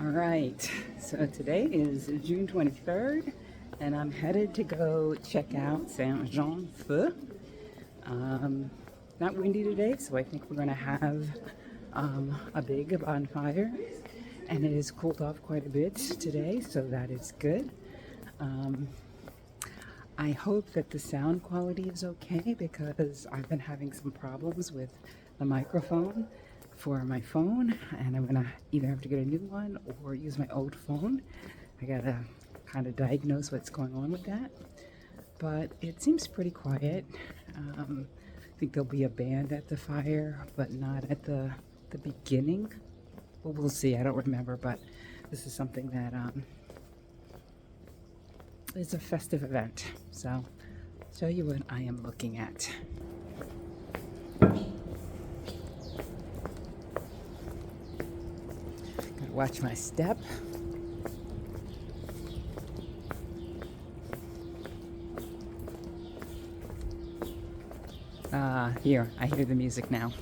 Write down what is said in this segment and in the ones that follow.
All right, so today is June 23rd, and I'm headed to go check out Saint-Jean Feu. Not windy today, so I think we're going to have a big bonfire, and it has cooled off quite a bit today, so that is good. I hope that the sound quality is okay because I've been having some problems with the microphone for my phone, and I'm gonna either have to get a new one or use my old phone. I gotta kind of diagnose what's going on with that, but it seems pretty quiet. I think there'll be a band at the fire, but not at the beginning. Well, we'll see. I don't remember, but this is something that is a festive event. So I'll show you what I am looking at. Gotta watch my step. Here, I hear the music now.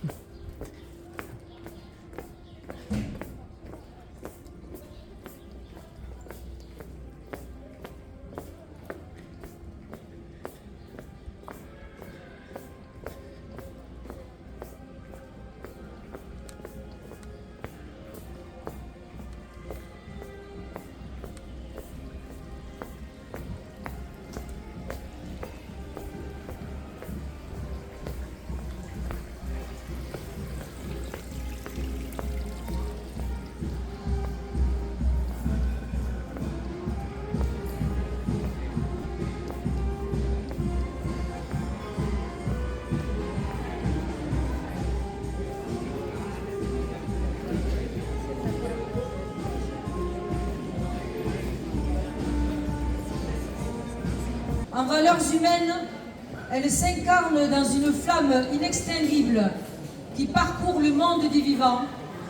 En valeurs humaines, elles s'incarnent dans une flamme inextinguible qui parcourt le monde des vivants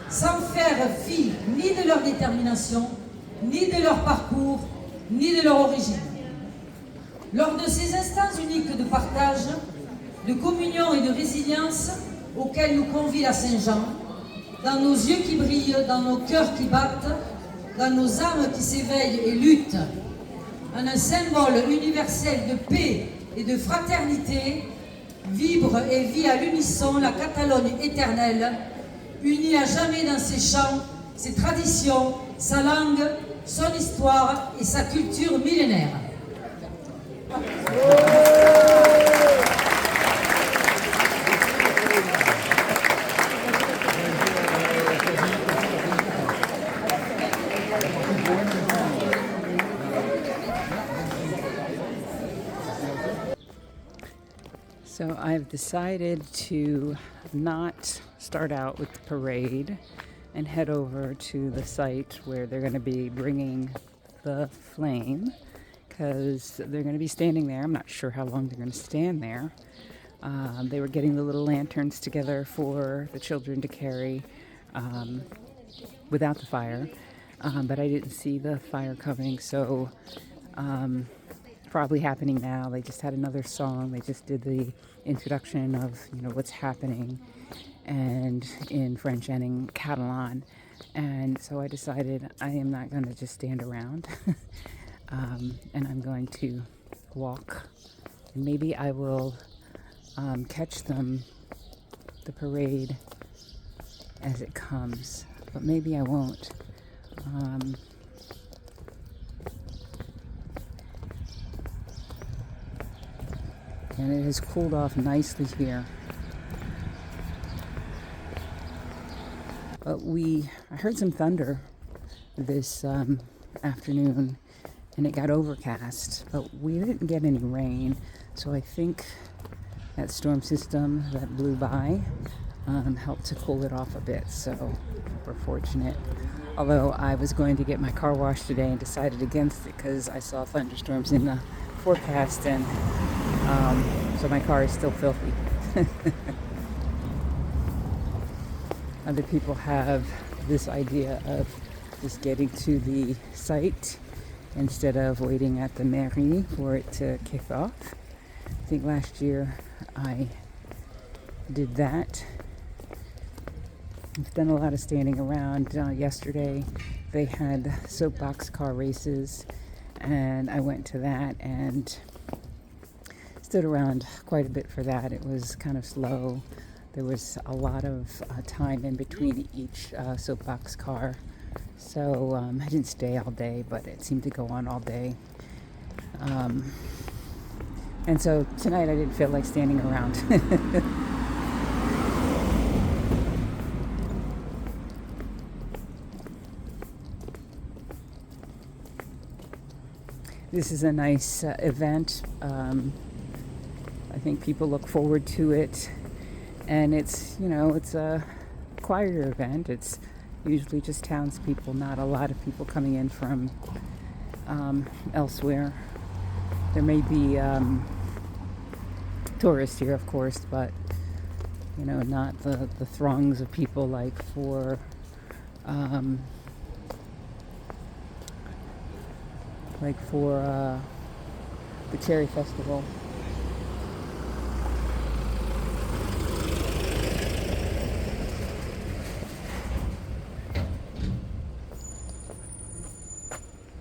sans faire fi ni de leur détermination, ni de leur parcours, ni de leur origine. Lors de ces instants uniques de partage, de communion et de résilience auxquels nous convie la Saint-Jean, dans nos yeux qui brillent, dans nos cœurs qui battent, dans nos âmes qui s'éveillent et luttent, un symbole universel de paix et de fraternité, vibre et vit à l'unisson la Catalogne éternelle, unie à jamais dans ses chants, ses traditions, sa langue, son histoire et sa culture millénaire. So I've decided to not start out with the parade and head over to the site where they're going to be bringing the flame, because they're going to be standing there. I'm not sure how long they're going to stand there. They were getting the little lanterns together for the children to carry without the fire, but I didn't see the fire coming, so probably happening now. They just had another song. They just did the introduction of, what's happening, and in French and in Catalan. And so I decided I am not going to just stand around, and I'm going to walk. And maybe I will catch the parade as it comes, but maybe I won't. And it has cooled off nicely here. But I heard some thunder this afternoon, and it got overcast, but we didn't get any rain. So I think that storm system that blew by helped to cool it off a bit. So we're fortunate. Although I was going to get my car washed today and decided against it because I saw thunderstorms in the forecast, and so my car is still filthy. Other people have this idea of just getting to the site instead of waiting at the mairie for it to kick off. I think last year I did that. I've done a lot of standing around. Yesterday they had soapbox car races, and I went to that and stood around quite a bit for that. It was kind of slow. There was a lot of time in between each soapbox car. So I didn't stay all day, but it seemed to go on all day. And so tonight I didn't feel like standing around. This is a nice event. I think people look forward to it. And it's, it's a quieter event. It's usually just townspeople, not a lot of people coming in from elsewhere. There may be tourists here, of course, but not the throngs of people like for the Cherry Festival.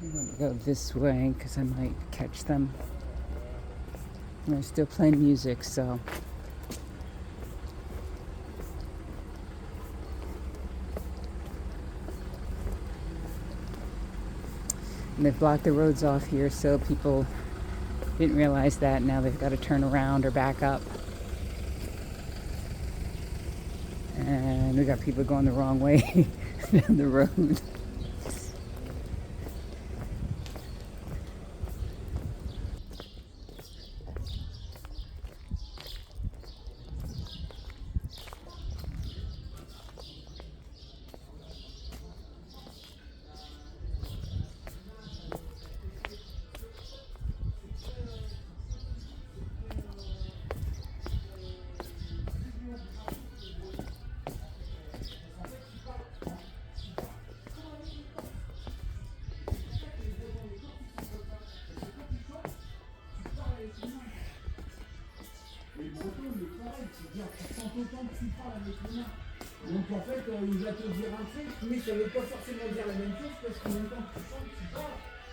I'm going to go this way because I might catch them. They're still playing music, so. And they've blocked the roads off here, so people didn't realize that. Now they've got to turn around or back up. And we got people going the wrong way down the road. Donc en fait, il va te dire un truc, mais ça ne veut pas forcément dire la même chose parce qu'en même temps que tu chantes, tu parles.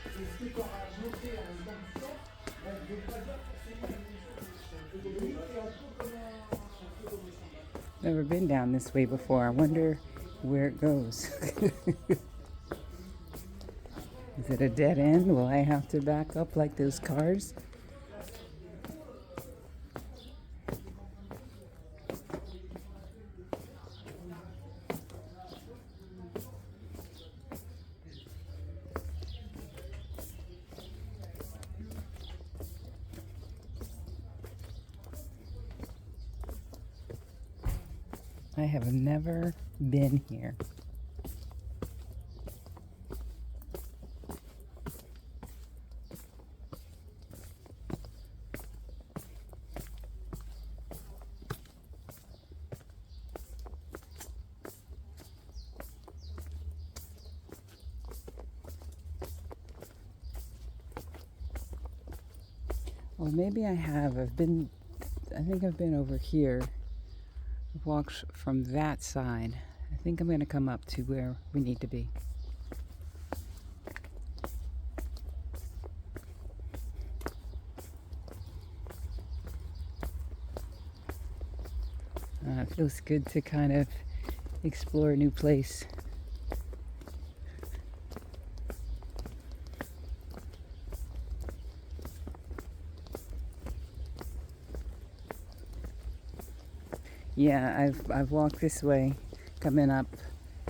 Et ce que tu auras noté en même temps que tu chantes, ne veut pas dire forcément la même chose. C'est un peu comme un chant. Never been down this way before. I wonder where it goes. Is it a dead end? Will I have to back up like those cars? I have never been here. Well, maybe I have. I think I've been over here. I've walked from that side. I think I'm going to come up to where we need to be. It feels good to kind of explore a new place. Yeah, I've walked this way, coming up,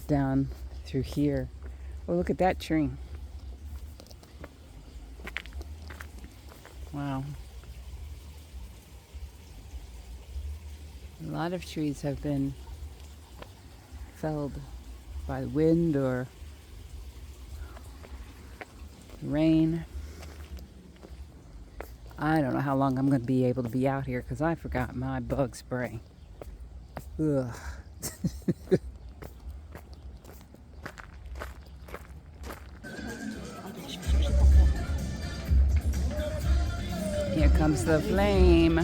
down through here. Oh, look at that tree. Wow. A lot of trees have been felled by the wind or rain. I don't know how long I'm going to be able to be out here because I forgot my bug spray. Ugh. Here comes the flame.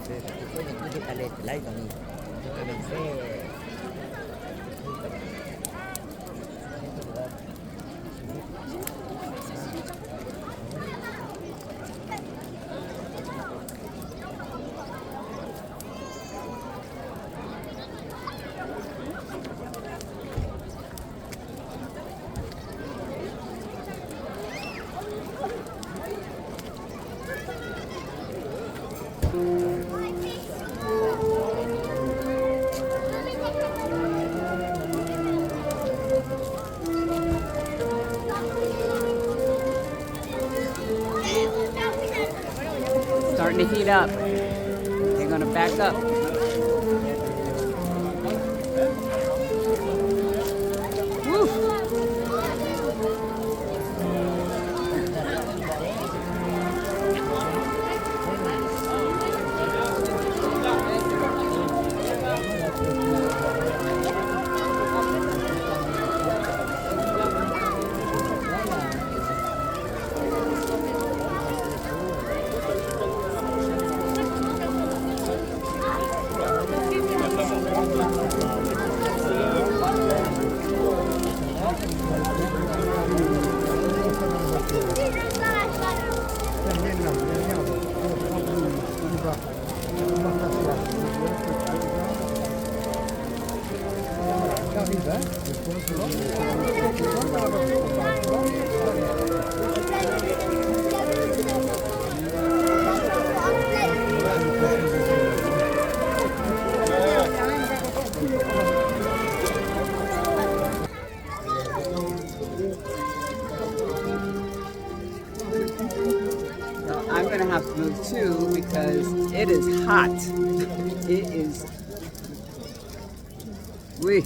des fois, il y a plus de palettes. Là, ils ont mis. Ils ont fait. Starting to heat up. They're going to back up. Woo. I'm going to have to move too because it is hot. It is. Oui.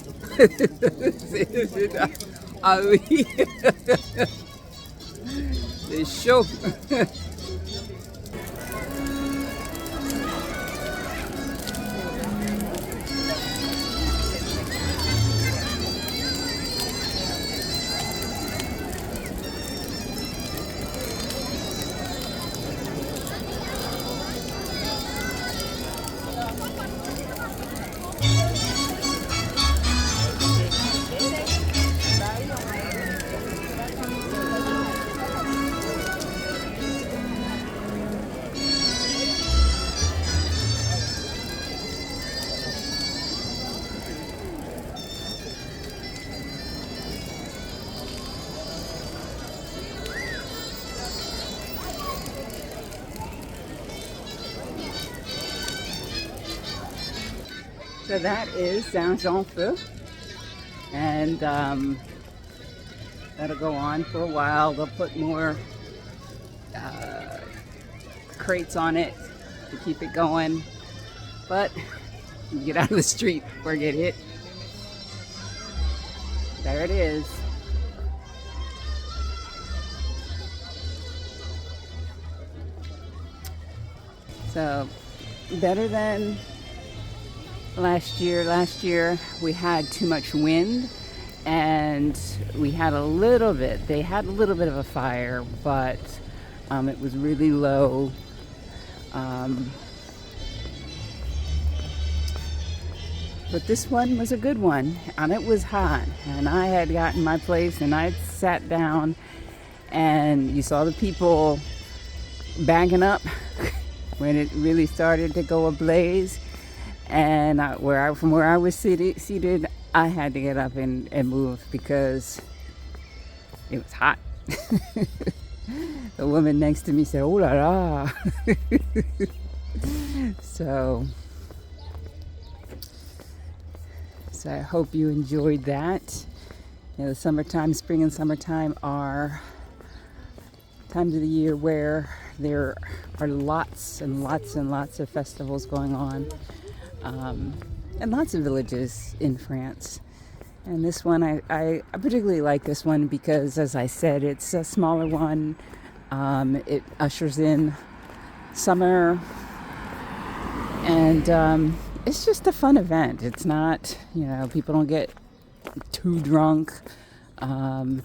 Ah oui. C'est chaud. So that is Saint-Jean Feu, and that'll go on for a while. They'll put more crates on it to keep it going, but you get out of the street or get hit. There it is. So better than last year. Last year we had too much wind and we had a little bit, they had a little bit of a fire, but it was really low. But this one was a good one, and it was hot, and I had gotten my place and I had sat down and you saw the people bagging up when it really started to go ablaze. And from where I was seated, I had to get up and move because it was hot. The woman next to me said, "Oh la la." So I hope you enjoyed that. You know, the summertime, spring and summertime are times of the year where there are lots and lots and lots of festivals going on. And lots of villages in France. And this one, I particularly like this one because, as I said, it's a smaller one. It ushers in summer. And it's just a fun event. It's not, people don't get too drunk. And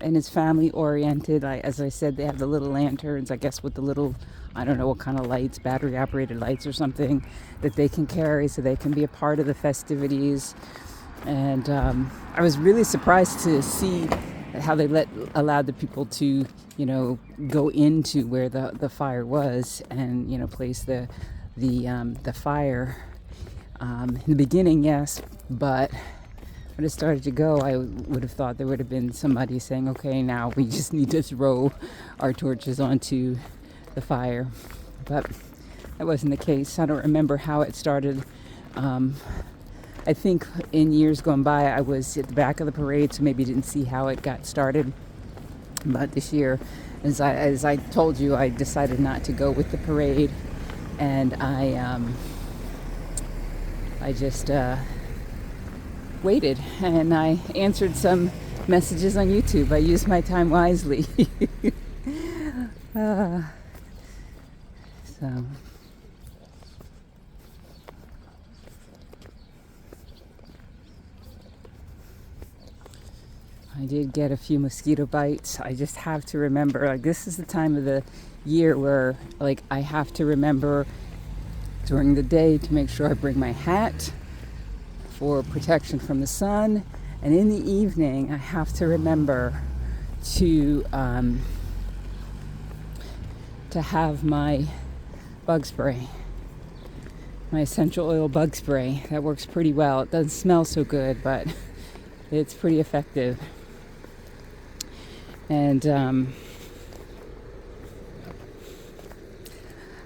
it's family oriented. As I said, they have the little lanterns, I guess, with the little I don't know what kind of lights, battery operated lights or something that they can carry so they can be a part of the festivities. And I was really surprised to see how they allowed the people to, go into where the fire was and, place the fire. In the beginning, yes, but when it started to go, I would have thought there would have been somebody saying, okay, now we just need to throw our torches onto the fire. But that wasn't the case. I don't remember how it started. I think in years gone by, I was at the back of the parade, so maybe didn't see how it got started. But this year, as I told you, I decided not to go with the parade, and I just waited, and I answered some messages on YouTube. I used my time wisely. So. I did get a few mosquito bites. I just have to remember, this is the time of the year where, I have to remember during the day to make sure I bring my hat for protection from the sun. And in the evening, I have to remember to have my bug spray, my essential oil bug spray. That works pretty well. It doesn't smell so good, but it's pretty effective. And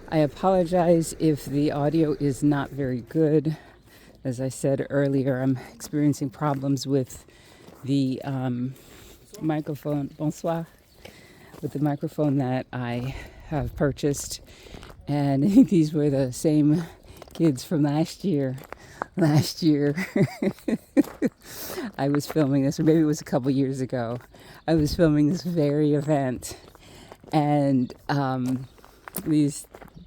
I apologize if the audio is not very good. As I said earlier, I'm experiencing problems with the microphone. Bonsoir. With the microphone that I have purchased. And I think these were the same kids from last year. I was filming this, or maybe it was a couple years ago. I was filming this very event, and these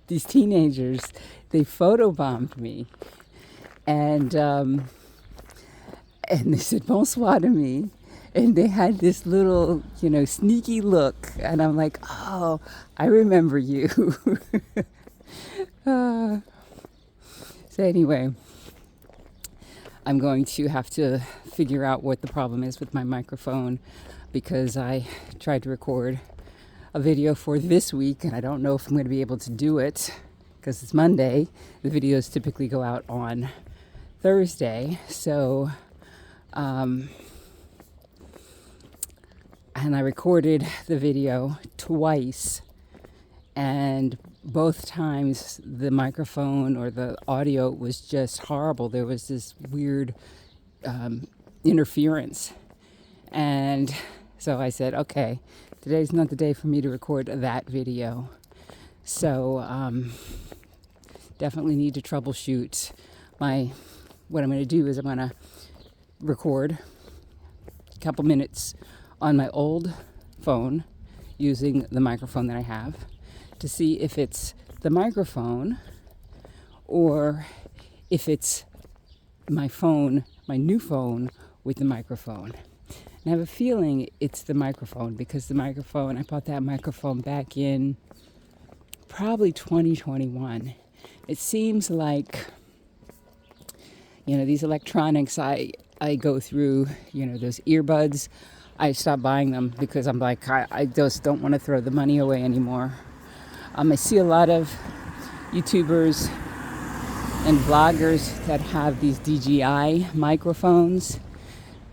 teenagers, they photobombed me, and they said bonsoir to me, and they had this little, sneaky look, and I'm like, oh, I remember you. So anyway, I'm going to have to figure out what the problem is with my microphone, because I tried to record a video for this week, and I don't know if I'm going to be able to do it because it's Monday. The videos typically go out on Thursday. So, and I recorded the video twice, and both times the microphone or the audio was just horrible. There was this weird interference. And so I said, okay, today's not the day for me to record that video. So definitely need to troubleshoot. What I'm going to do is I'm going to record a couple minutes on my old phone using the microphone that I have, to see if it's the microphone or if it's my phone, my new phone with the microphone. And I have a feeling it's the microphone, because the microphone, I bought that microphone back in probably 2021. It seems like, these electronics, I go through, those earbuds. I stopped buying them because I'm like, I just don't want to throw the money away anymore. I see a lot of YouTubers and vloggers that have these DJI microphones,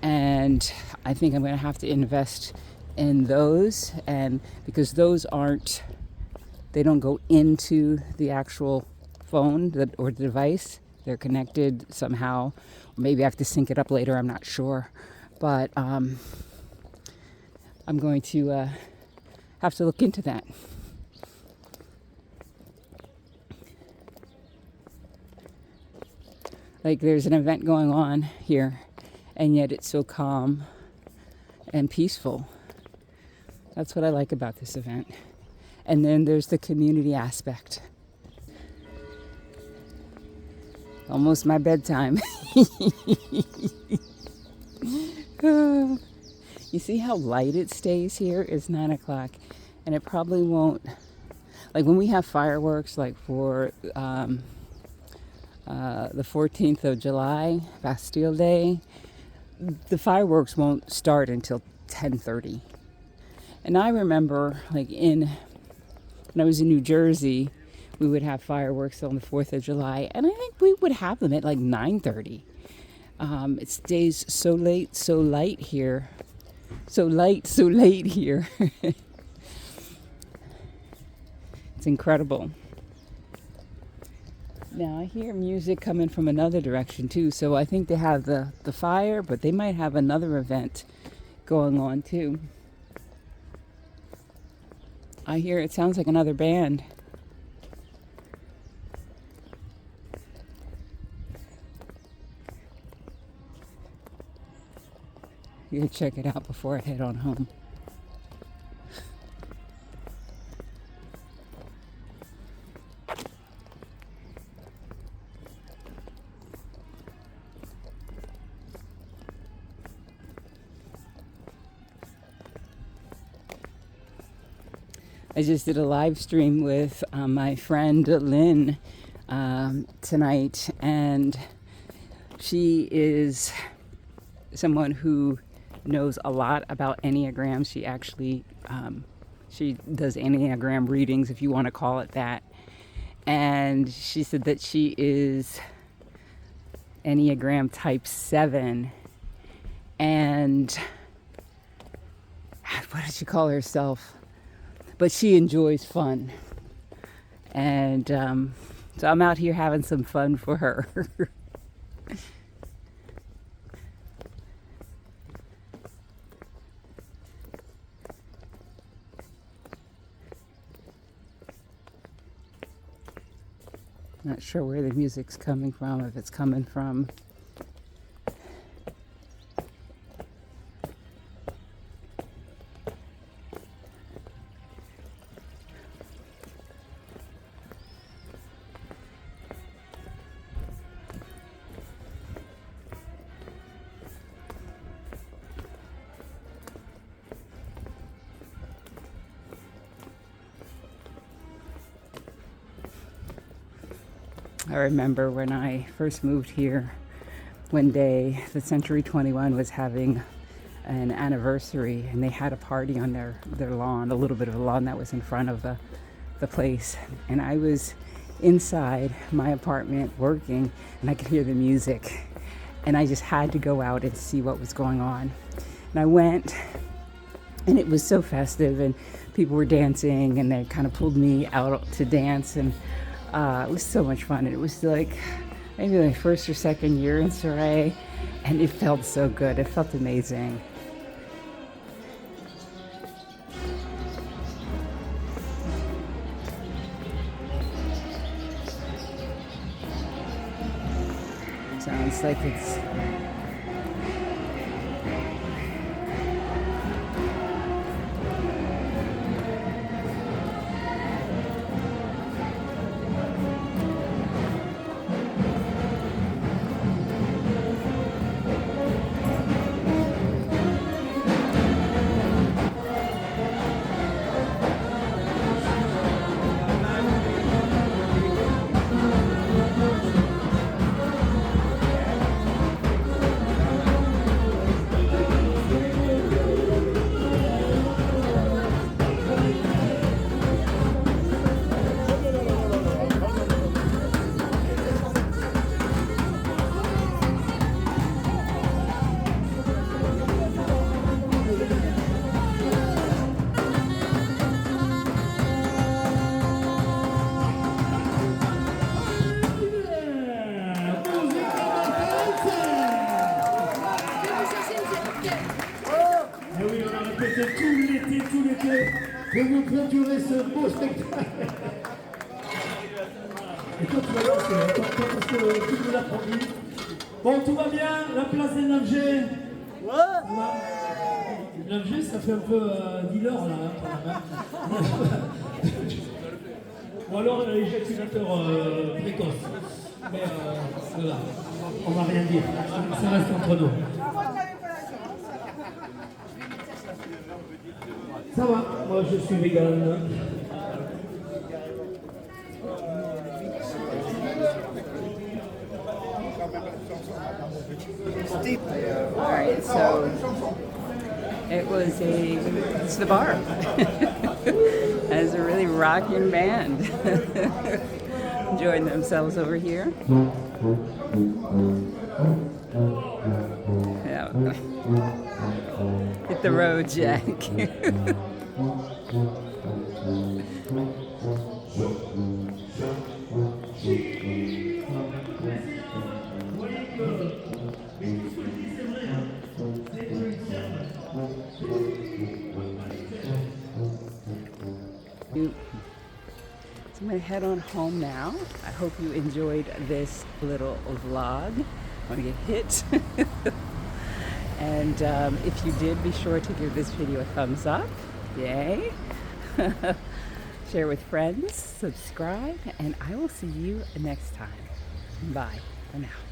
and I think I'm going to have to invest in those, and because those they don't go into the actual phone or the device. They're connected somehow. Maybe I have to sync it up later, I'm not sure. But I'm going to have to look into that. Like, there's an event going on here, and yet it's so calm and peaceful. That's what I like about this event. And then there's the community aspect. Almost my bedtime. You see how light it stays here? It's 9 o'clock, and it probably won't like when we have fireworks, like for the 14th of July, Bastille Day, the fireworks won't start until 10:30. And I remember, like when I was in New Jersey, we would have fireworks on the 4th of July, and I think we would have them at like 9:30. It stays so late, so light here. So light, so late here. It's incredible. Now I hear music coming from another direction too, so I think they have the fire, but they might have another event going on too. I hear it sounds like another band. You can check it out before I head on home. I just did a live stream with my friend Lynn tonight, and she is someone who knows a lot about Enneagrams. She actually she does Enneagram readings, if you want to call it that. And she said that she is Enneagram type 7. And what did she call herself? But she enjoys fun. And so I'm out here having some fun for her. Not sure where the music's coming from, if it's coming from I remember when I first moved here, one day the Century 21 was having an anniversary, and they had a party on their lawn, a little bit of a lawn that was in front of the place. And I was inside my apartment working, and I could hear the music, and I just had to go out and see what was going on. And I went, and it was so festive, and people were dancing, and they kind of pulled me out to dance, and it was so much fun. And it was like maybe my first or second year in Surrey, and it felt so good. It felt amazing. Sounds like it's tout l'été, de vous clôturer ce beau spectacle. Et toi, tu vas danser, parce que tu me l'as promis. Bon, tout va bien, la place des Navgés. Ouais. Navgés, ça fait un peu dealer, là, quand même. Ou alors éjaculateur précoce. Mais voilà, on va rien dire, ça reste entre nous. Ça va, moi je suis vegan. All right, so it's the bar. It's a really rocking band. Enjoying themselves over here. Yeah. Hit the road, Jack. So I'm going to head on home now. I hope you enjoyed this little vlog. I want to get hit. And if you did, be sure to give this video a thumbs up. Yay. Share with friends, subscribe, and I will see you next time. Bye for now.